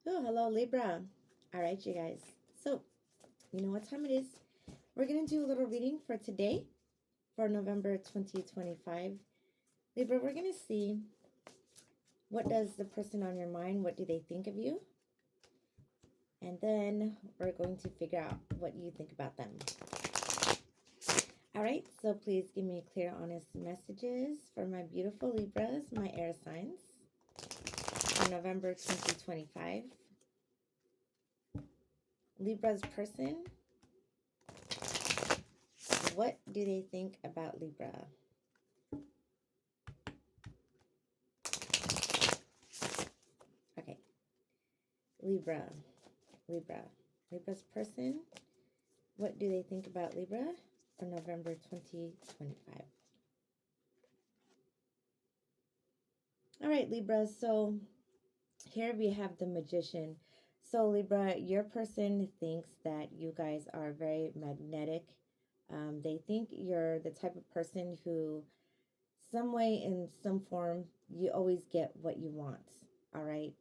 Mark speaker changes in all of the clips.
Speaker 1: Oh, hello, Libra. All right, you guys. So, you know what time it is? We're going to do a little reading for today, for November 2025. Libra, we're going to see what does the person on your mind, what do they think of you? And then we're going to figure out what you think about them. All right, so please give me clear, honest messages for my beautiful Libras, my air signs, for November 2025. Libra's person, what do they think about Libra? Okay, Libra, Libra's person, what do they think about Libra for November 2025? All right, Libra, so here we have the Magician. So Libra, your person thinks that you guys are very magnetic. They think you're the type of person who, some way, in some form, you always get what you want. All right.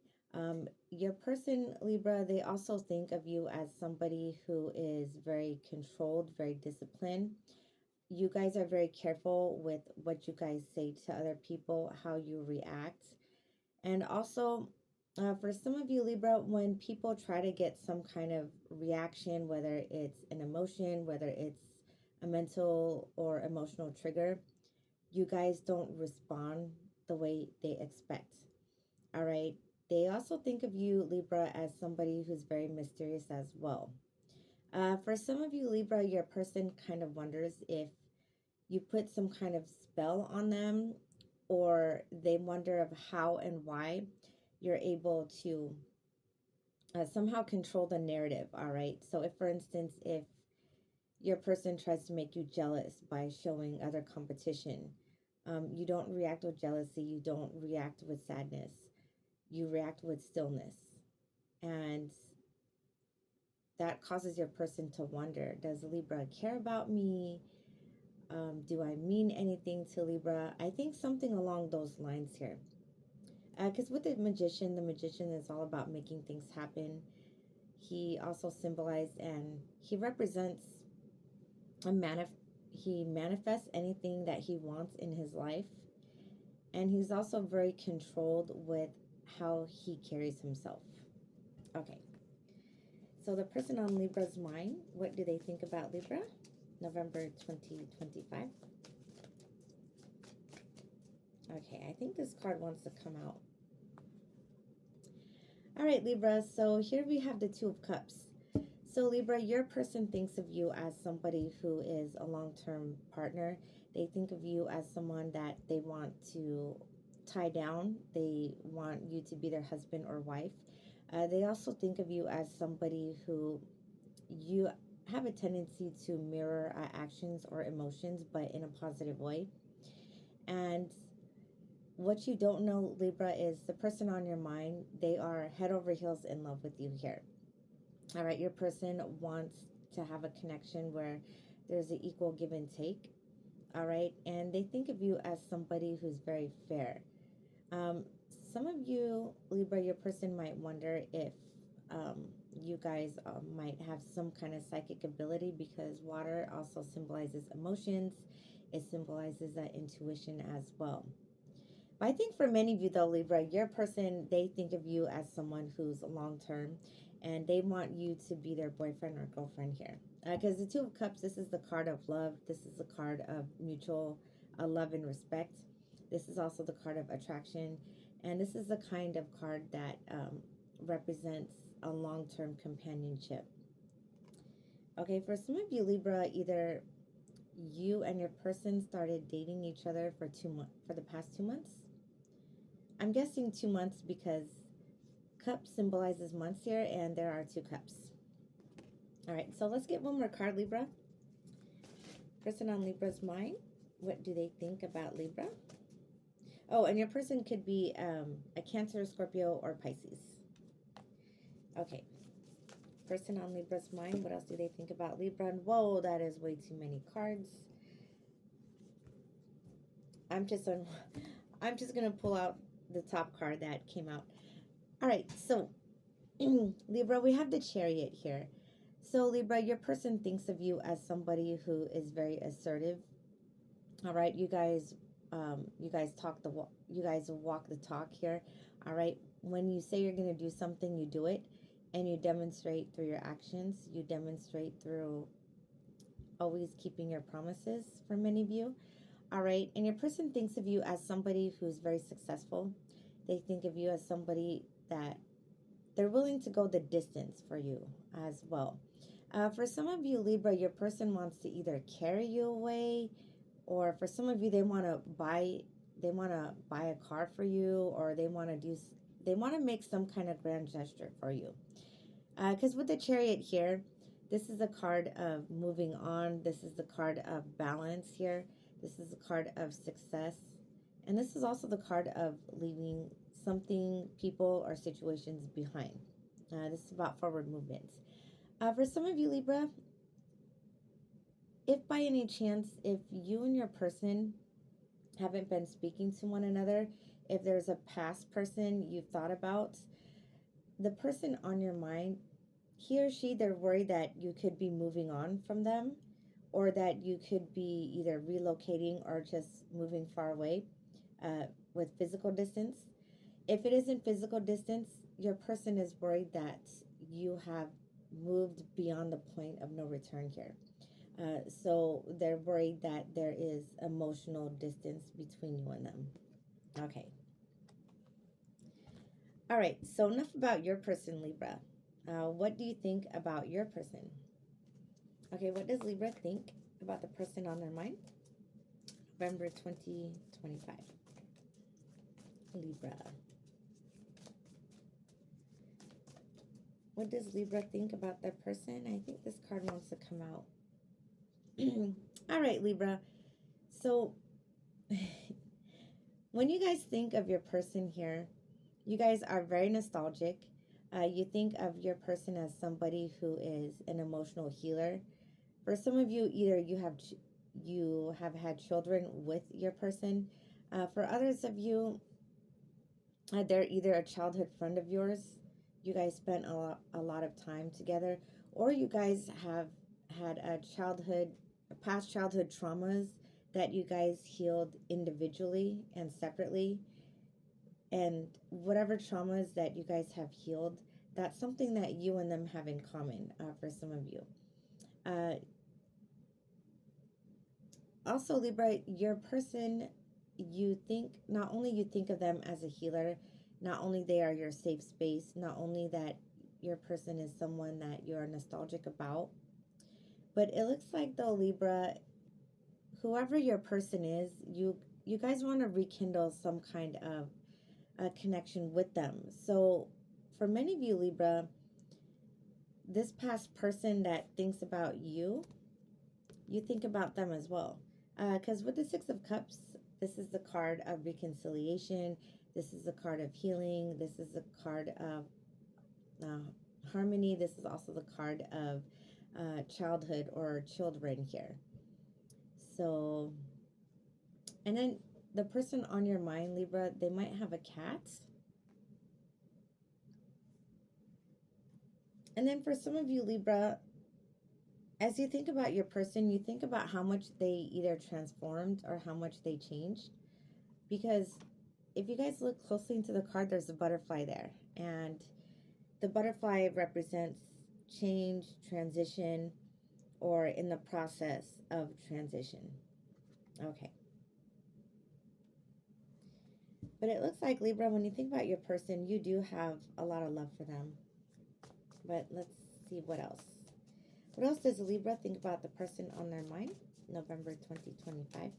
Speaker 1: Your person, Libra, they also think of you as somebody who is very controlled, very disciplined. You guys are very careful with what you guys say to other people, how you react. And also, for some of you, Libra, when people try to get some kind of reaction, whether it's an emotion, whether it's a mental or emotional trigger, you guys don't respond the way they expect. All right. They also think of you, Libra, as somebody who's very mysterious as well. For some of you, Libra, your person kind of wonders if you put some kind of spell on them, or they wonder of how and why you're able to somehow control the narrative. All right. So if, for instance, if your person tries to make you jealous by showing other competition, you don't react with jealousy. You don't react with sadness. You react with stillness. And that causes your person to wonder, does Libra care about me? Do I mean anything to Libra? I think something along those lines here. Because with the magician is all about making things happen. He also symbolized, and he represents he manifests anything that he wants in his life. And he's also very controlled with how he carries himself. Okay. So the person on Libra's mind, what do they think about Libra? November 2025. Okay, I think this card wants to come out. All right, Libra, so here we have the Two of Cups. So Libra, your person thinks of you as somebody who is a long-term partner. They think of you as someone that they want to tie down. They want you to be their husband or wife. They also think of you as somebody who you have a tendency to mirror actions or emotions, but in a positive way. And what you don't know, Libra, is the person on your mind, they are head over heels in love with you here. All right, your person wants to have a connection where there's an equal give and take. All right, and they think of you as somebody who's very fair. Um, some of you, Libra, your person might wonder if you guys might have some kind of psychic ability, because water also symbolizes emotions. It symbolizes that intuition as well. But I think for many of you, though, Libra, your person, they think of you as someone who's long-term, and they want you to be their boyfriend or girlfriend here. Because the Two of Cups, this is the card of love. This is the card of mutual love and respect. This is also the card of attraction. And this is the kind of card that represents a long-term companionship. Okay, for some of you, Libra, either you and your person started dating each other for the past 2 months. I'm guessing 2 months because cup symbolizes months here, and there are two cups. All right, so let's get one more card, Libra. Person on Libra's mind, what do they think about Libra? Oh, and your person could be a Cancer, Scorpio, or Pisces. Okay. Person on Libra's mind, what else do they think about Libra? And whoa, that is way too many cards. I'm just gonna pull out the top card that came out. All right, so Libra, we have the Chariot here. So Libra, your person thinks of you as somebody who is very assertive. All right, you guys you guys walk the talk here. All right, when you say you're going to do something, you do it, and you demonstrate through your actions. You demonstrate through always keeping your promises for many of you. All right, and your person thinks of you as somebody who's very successful. They think of you as somebody that they're willing to go the distance for you as well. For some of you, Libra, your person wants to either carry you away, or for some of you, they want to buy a car for you, or they want to make some kind of grand gesture for you. Because with the Chariot here, this is a card of moving on. This is the card of balance here. This is the card of success. And this is also the card of leaving something, people, or situations behind. This is about forward movements. For some of you, Libra, if by any chance, if you and your person haven't been speaking to one another, if there's a past person you've thought about, the person on your mind, he or she, they're worried that you could be moving on from them, or that you could be either relocating or just moving far away with physical distance. If it isn't physical distance, your person is worried that you have moved beyond the point of no return here. So they're worried that there is emotional distance between you and them. Okay. All right. So enough about your person, Libra. What do you think about your person? Okay. What does Libra think about the person on their mind? November 2025. Libra. What does Libra think about their person? I think this card wants to come out. All right, Libra. So when you guys think of your person here, you guys are very nostalgic. You think of your person as somebody who is an emotional healer. For some of you, either you have had children with your person. For others of you, they're either a childhood friend of yours. You guys spent a lot of time together, or you guys have had past childhood traumas that you guys healed individually and separately. And whatever traumas that you guys have healed, that's something that you and them have in common for some of you. Also, Libra, your person, you think, not only you think of them as a healer, not only they are your safe space, not only that your person is someone that you're nostalgic about, but it looks like though, Libra, whoever your person is, you guys want to rekindle some kind of a connection with them. So for many of you, Libra, this past person that thinks about you, you think about them as well. Because with the Six of Cups, this is the card of reconciliation. This is the card of healing. This is the card of harmony. This is also the card of childhood or children here. So, and then the person on your mind, Libra, they might have a cat. And then for some of you, Libra, as you think about your person, you think about how much they either transformed or how much they changed. Because if you guys look closely into the card, there's a butterfly there. And the butterfly represents change, transition, or in the process of transition. Okay. But it looks like, Libra, when you think about your person, you do have a lot of love for them. But let's see what else. What else does Libra think about the person on their mind? November 2025.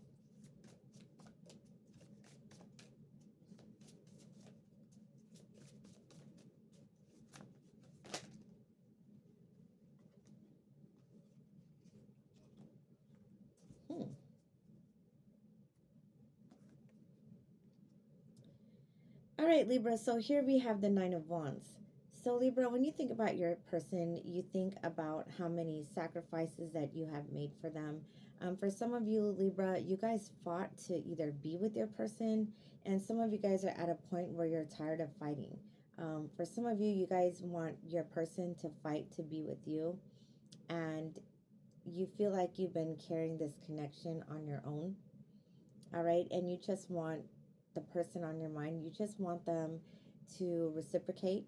Speaker 1: All right, Libra. So here we have the Nine of Wands. So Libra, when you think about your person, you think about how many sacrifices that you have made for them. For some of you, Libra, you guys fought to either be with your person, and some of you guys are at a point where you're tired of fighting. For some of you, you guys want your person to fight to be with you, and you feel like you've been carrying this connection on your own. All right. And you just want the person on your mind, you just want them to reciprocate,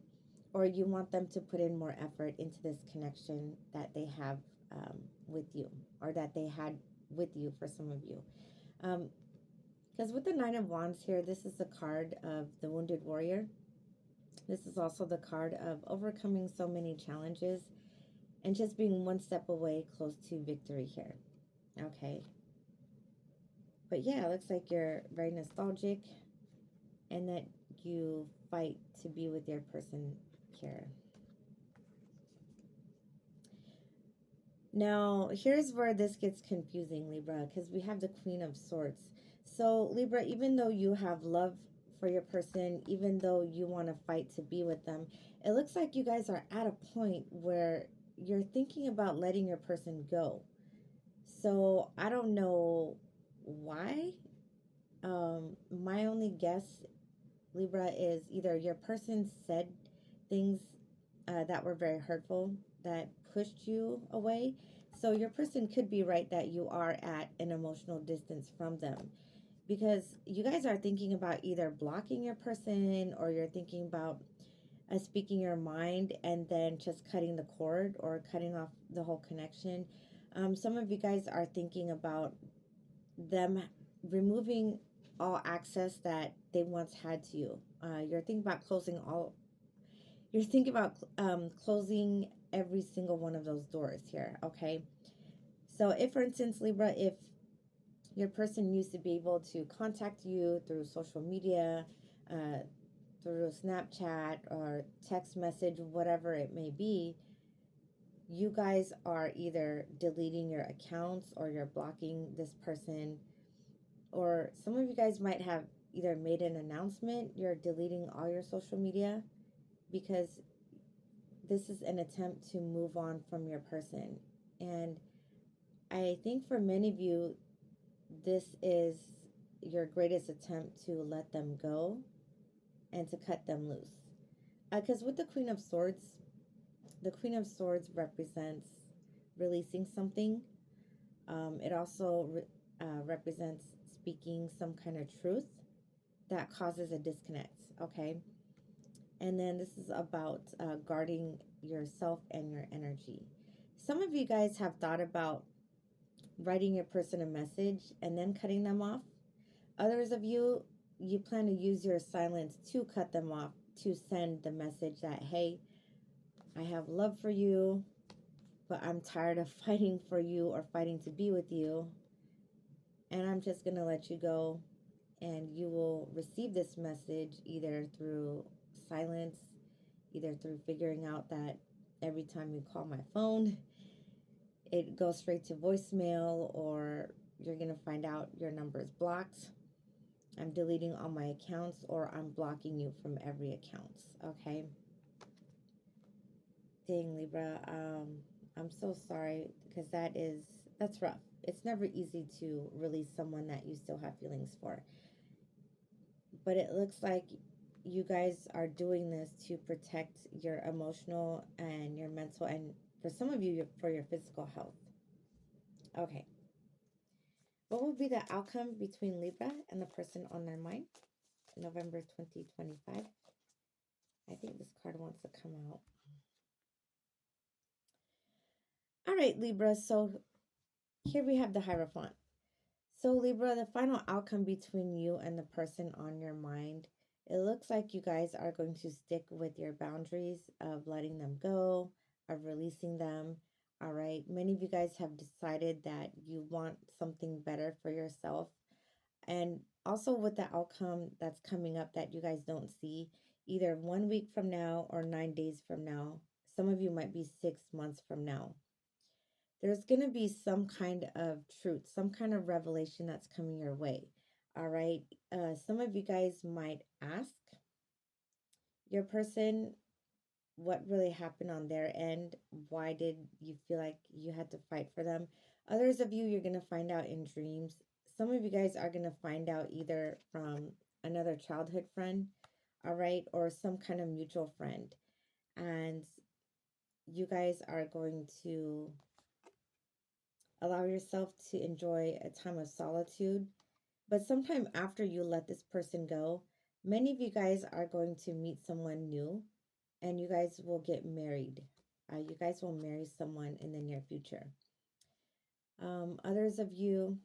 Speaker 1: or you want them to put in more effort into this connection that they have with you, or that they had with you for some of you. Because with the Nine of Wands here, this is the card of the Wounded Warrior. This is also the card of overcoming so many challenges and just being one step away close to victory here. Okay. But yeah, it looks like you're very nostalgic and that you fight to be with your person here. Now, here's where this gets confusing, Libra, because we have the Queen of Swords. So, Libra, even though you have love for your person, even though you want to fight to be with them, it looks like you guys are at a point where you're thinking about letting your person go. So, I don't know why. My only guess, Libra, is either your person said things that were very hurtful that pushed you away. So your person could be right that you are at an emotional distance from them, because you guys are thinking about either blocking your person, or you're thinking about speaking your mind and then just cutting the cord or cutting off the whole connection. Some of you guys are thinking about them removing all access that they once had to you. You're thinking about closing every single one of those doors here, okay? So if, for instance, Libra, if your person used to be able to contact you through social media, uh, through Snapchat or text message, whatever it may be, you guys are either deleting your accounts or you're blocking this person, or some of you guys might have either made an announcement you're deleting all your social media, because this is an attempt to move on from your person. And I think for many of you, this is your greatest attempt to let them go and to cut them loose. Because with the Queen of Swords represents releasing something. It also represents speaking some kind of truth that causes a disconnect, okay? And then this is about guarding yourself and your energy. Some of you guys have thought about writing your person a message and then cutting them off. Others of you, you plan to use your silence to cut them off, to send the message that, hey, I have love for you, but I'm tired of fighting for you or fighting to be with you. And I'm just going to let you go. And you will receive this message either through silence, either through figuring out that every time you call my phone, it goes straight to voicemail, or you're going to find out your number is blocked. I'm deleting all my accounts, or I'm blocking you from every account. Okay. Dang, Libra. I'm so sorry, because that's rough. It's never easy to release someone that you still have feelings for. But it looks like you guys are doing this to protect your emotional and your mental, and for some of you, for your physical health. Okay. What will be the outcome between Libra and the person on their mind? November 2025. I think this card wants to come out. All right, Libra. So here we have the Hierophant. So, Libra, the final outcome between you and the person on your mind, it looks like you guys are going to stick with your boundaries of letting them go, of releasing them. All right. Many of you guys have decided that you want something better for yourself. And also with the outcome that's coming up that you guys don't see, either 1 week from now or 9 days from now, some of you might be 6 months from now, there's going to be some kind of truth, some kind of revelation that's coming your way. All right. Some of you guys might ask your person what really happened on their end. Why did you feel like you had to fight for them? Others of you, you're going to find out in dreams. Some of you guys are going to find out either from another childhood friend, all right, or some kind of mutual friend. And you guys are going to allow yourself to enjoy a time of solitude. But sometime after you let this person go, many of you guys are going to meet someone new and you guys will get married. You guys will marry someone in the near future. Others of you,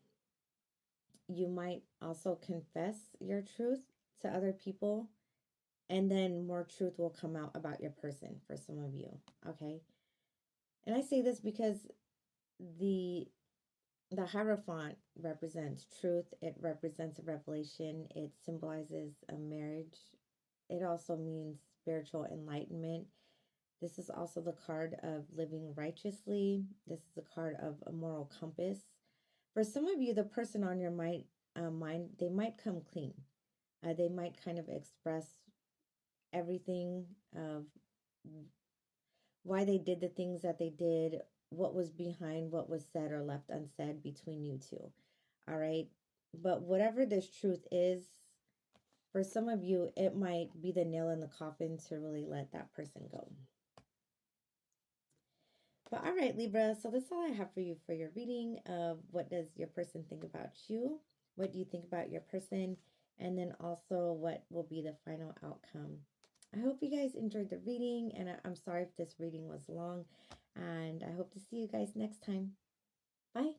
Speaker 1: you might also confess your truth to other people, and then more truth will come out about your person for some of you. Okay. And I say this because the the Hierophant represents truth. It represents a revelation. It symbolizes a marriage. It also means spiritual enlightenment. This is also the card of living righteously. This is the card of a moral compass. For some of you, the person on your mind, they might come clean. They might kind of express everything of why they did the things that they did, what was behind what was said or left unsaid between you two. All right. But whatever this truth is, for some of you, it might be the nail in the coffin to really let that person go. But all right, Libra, so that's all I have for you for your reading of what does your person think about you? What do you think about your person? And then also what will be the final outcome. I hope you guys enjoyed the reading, and I'm sorry if this reading was long, and I hope to see you guys next time. Bye.